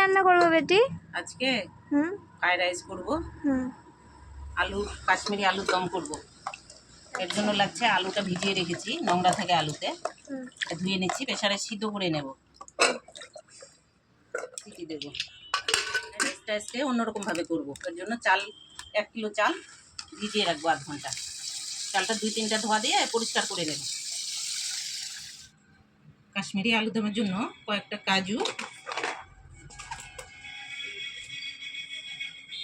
রান্না করবো বেটি আজকে? হুম ফ্রাইড রাইস করবো, হুম আলু কাশ্মীরি আলুর দম করব। এর জন্য লাগছে আলুটা ভিজিয়ে রেখেছি, নোংরা থেকে আলুতে ধুয়ে নিচ্ছি, প্রেসারে সিদ্ধ করে নেব। সিটি দেবো। রাইসটা আজকে অন্যরকমভাবে করবো। এর জন্য চাল 1 কিলো চাল ভিজিয়ে রাখবো আধ ঘন্টা। চালটা 2-3টা ধোয়া দিয়ে পরিষ্কার করে নেব। কাশ্মীরি আলু দমের জন্য কয়েকটা কাজু,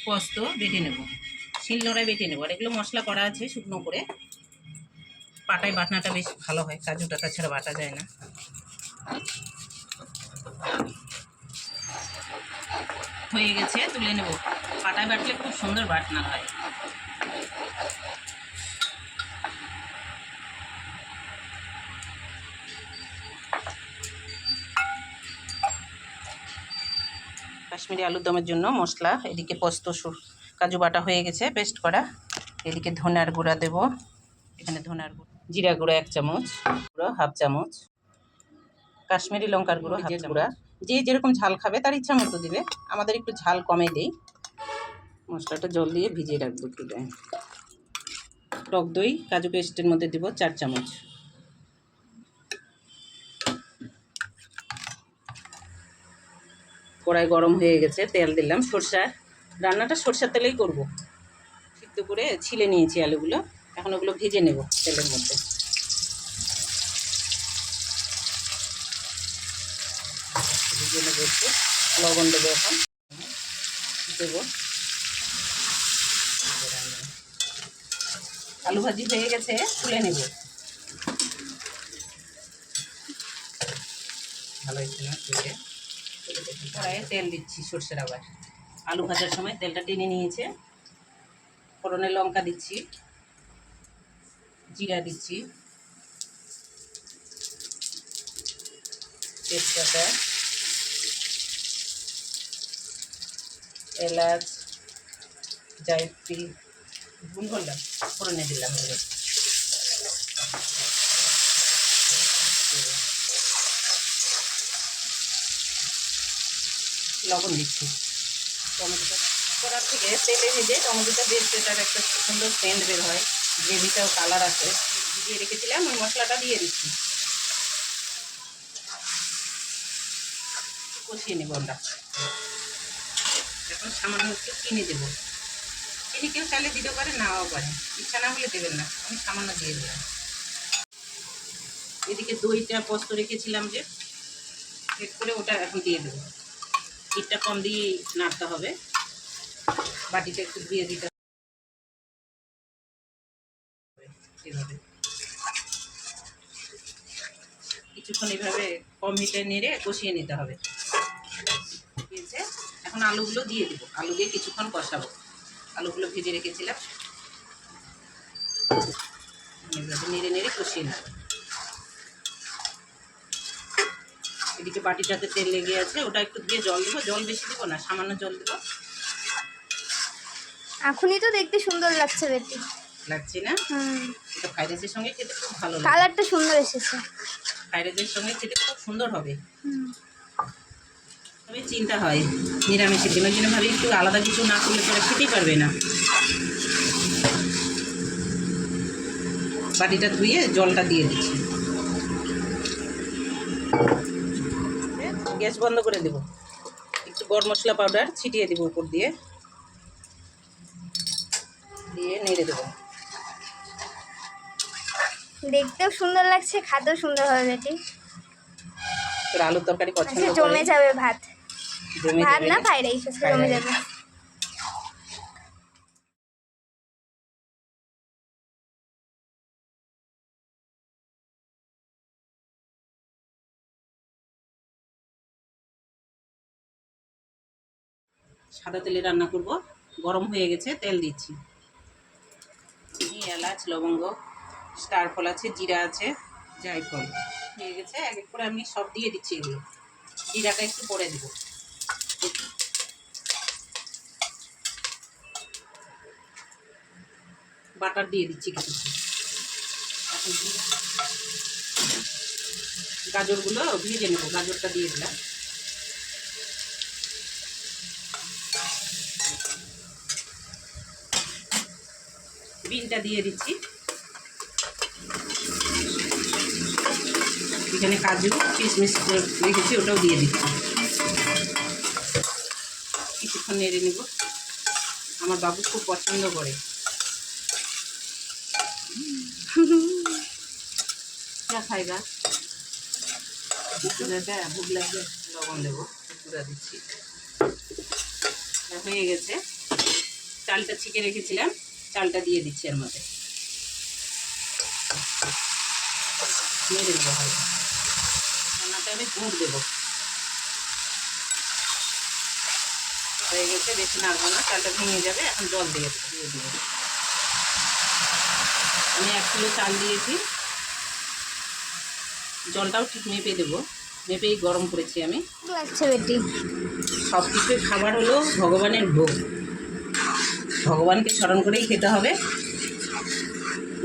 পোস্ত বেটে নেব, শিলনোড়ায় বেটে নেব। আর এগুলো মশলা করা আছে শুকনো করে, পাটায় বাটনাটা বেশ ভালো হয়, কাজুটা তাছাড়া বাটা যায় না। হয়ে গেছে, তুলে নেব। পাটায় বাটলে খুব সুন্দর বাটনা হয়। কাশ্মীরি আলুর দমের জন্য মশলা, এদিকে পোস্ত কাজু বাটা হয়ে গেছে পেস্ট করা। এদিকে ধনার গুঁড়া দেব, এখানে ধনার গুঁড়ো, জিরা গুঁড়ো 1 চামচ, গুঁড়ো 1/2 চামচ, কাশ্মীরি লঙ্কার গুঁড়ো 1/2 গুঁড়া। যে যেরকম ঝাল খাবে তার ইচ্ছা মতো দিবে, আমাদের একটু ঝাল কমে দেই। মশলাটা জল দিয়ে ভিজিয়ে রাখবো একটু টাইম। টক দই কাজু পেস্টের মধ্যে দিব 4 চামচ। কড়াই গরম হয়ে গেছে, তেল দিলাম। রান্নাটা সরষের তেলেই করব। সিদ্ধ করে ছিলে নিয়েছি আলুগুলো, এখন ওগুলো ভেজে নেব তেলের মধ্যে। ভেজে নেব একটু, লবণ দেবো এখন, দেবো। আলু ভাজি হয়ে গেছে, তুলে নেব। ভালো হয়েছে না? তুলে কড়াইয়ে তেল দিচ্ছি সর্ষের। আবার আলু ভাজার সময় তেলটা টেনে নিয়েছে। ফোড়নে লঙ্কা দিচ্ছি, জিরা দিচ্ছি, তেজপাতা, এলাচ, জায়ত্রী, ভুল করলাম, ফোড়নে দিলাম। লবণ দিচ্ছি। টমেটোটা করার থেকে তেলে ভেজে টমেটোটা বেশ এটার একটা সুন্দর সেন্ট বের হয়, গ্রেভিটাও কালার আসে। ভিজিয়ে রেখেছিলাম, ওই মশলাটা দিয়ে দিচ্ছি, কষিয়ে নেব আমরা। এখন সামান্য একটু চিনি দেবো। চিনি কেউ চাইলে দিতে পারে, নাও পারে, ইচ্ছা না হলে দেবেন না, আমি সামান্য দিয়ে দিলাম। এদিকে দইটা পোস্ত রেখেছিলাম যে, এড করে ওটা এখন দিয়ে দেবো। হিটটা কম দিয়ে নাড়তে হবে, বাটিটা একটু দিয়ে দিতে হবে। এভাবে কিছুক্ষণ এইভাবে কম হিটে নেড়ে কষিয়ে নিতে হবে। দিয়েছে, এখন আলুগুলো দিয়ে দেবো। আলু দিয়ে কিছুক্ষণ কষাবো। আলুগুলো ভেজে রেখেছিলাম, এইভাবে নেড়ে নেড়ে কষিয়ে নেব। এদিকে বাটিটাতে তেল লেগে আছে, ওটা একটু দিয়ে জল দেবো। জল বেশি দেবো না, সামান্য জল দেবো। এখনই তো দেখতে সুন্দর লাগছে বেটি। লাগছে না? এটা ফ্রাইড রাইসের সঙ্গে খেতে খুব ভালো লাগে। কালারটা সুন্দর এসেছে, ফ্রাইড রাইসের সঙ্গে খেতে খুব সুন্দর হবে। তবে চিন্তা হয় নিরামিষের দিন, ওই জন্য ভাবি একটু আলাদা কিছু না করলে পরে খেতেই পারবে না। বাটিটা ধুয়ে জলটা দিয়ে দিচ্ছি, গ্যাস বন্ধ করে দেব। একটু গরম মশলা পাউডার ছিটিয়ে দেবো উপর দিয়ে, দিয়ে নেড়ে দেবো। দেখতেও সুন্দর লাগছে, খেতেও সুন্দর হবে বেটি। তোর আলুর তরকারি পছন্দ করে? জমে যাবে ভাত। ভাত না, না ফ্রাইড রাইস জমে যাবে। সাদা তেলে রান্না করব। গরম হয়ে গেছে, তেল দিচ্ছি। চিনি, এলাচ, লবঙ্গ, স্টার ফল আছে, জিরা আছে, জায়ফল হয়ে গেছে। এক এক করে আমি সব দিয়ে দিচ্ছি এগুলো। জিরাটা একটু পরে দেব। বাটার দিয়ে দিচ্ছি কিছু। গাজরগুলো ভেজে নেব। গাজরটা দিয়ে দিলাম। বিনটা দিয়ে দিচ্ছি। এখানে কাজু কিশমিশ করে রেখেছি, ওটাও দিয়ে দিচ্ছি। কিছুক্ষণ নেড়ে নেব। আমার বাবু খুব পছন্দ করে। क्या खाएगा? ভুক লাগবে। লবণ দেবো, গুঁড়া দিচ্ছি। হয়ে গেছে। চালটা ছেঁকে রেখেছিলাম, চালটা দিয়ে দিচ্ছি এর মধ্যে। নেড়ে দেবো হালকা। রান্নাতে আমি গুড় দেবো। হয়ে গেছে, বেশি নাড়বো না, চালটা ভেঙে যাবে। এখন জল দিয়ে দেবো। আমি 1 কিলো চাল দিয়েছি। জলটাও ঠিক মেপে দেবো, মেপেই গরম করেছি আমি। লাগছে বেটি। সব কিছুই খাবার হলো ভগবানের ভোগ, ভগবানকে স্মরণ করেই খেতে হবে।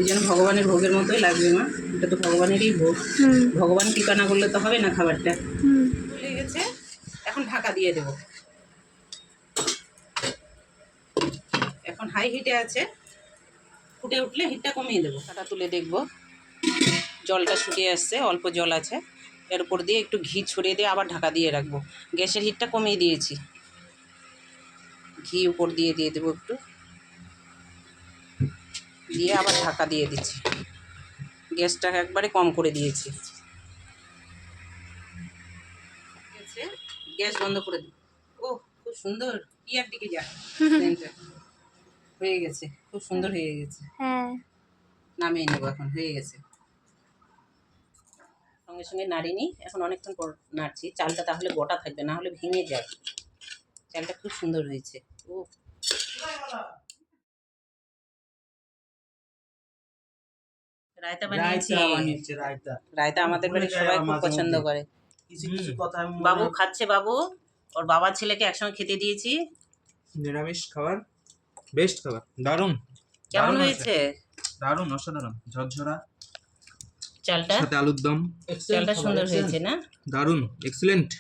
এই জন্য ভগবানের ভোগের মতোই লাগবে মা, এটা তো ভগবানেরই ভোগ। ভগবান কৃপা না করলে তো হবে না খাবারটা। হয়ে গেছে, এখন ঢাকা দিয়ে দেব। এখন হাই হিটে আছে, ফুটে উঠলে হিটটা কমিয়ে দেবো। ঢাকা তুলে দেখব, জলটা শুকিয়ে আসছে, অল্প জল আছে। এর উপর দিয়ে একটু ঘি ছড়িয়ে দিয়ে আবার ঢাকা দিয়ে রাখবো। গ্যাসের হিটটা কমিয়ে দিয়েছি, ঘি উপর দিয়ে দেবো একটু, দিয়ে আবার ঢাকা দিয়ে দিচ্ছি। গ্যাসটা একবারে কম করে দিয়েছি। গ্যাস বন্ধ করে দিই। ও খুব সুন্দর, ইয়ার দিকে যা। হয়ে গেছে, খুব সুন্দর হয়ে গেছে। হ্যাঁ, নামিয়ে নেবো এখন, হয়ে গেছে। সঙ্গে সঙ্গে নাড়িনি, এখন অনেকক্ষণ পর নাড়ছি। চালটা তাহলে গোটা থাকবে, না হলে ভেঙে যায়। চালটা খুব সুন্দর হয়েছে। ও রায়তা বানিয়েছি। রায়তা আমাদের বাড়ির সবাই খুব পছন্দ করে। বাবু খাচ্ছে, বাবু ওর বাবা ছেলেকে একসঙ্গে খেতে দিয়েছি। নিরামিষ খাবার বেস্ট খাবার, দারুণ। কেমন হয়েছে? দারুণ, অসাধারণ, ঝরঝরা। চালটা সাথে আলুর দম, চালটা সুন্দর হয়েছে না? দারুণ, এক্সিলেন্ট।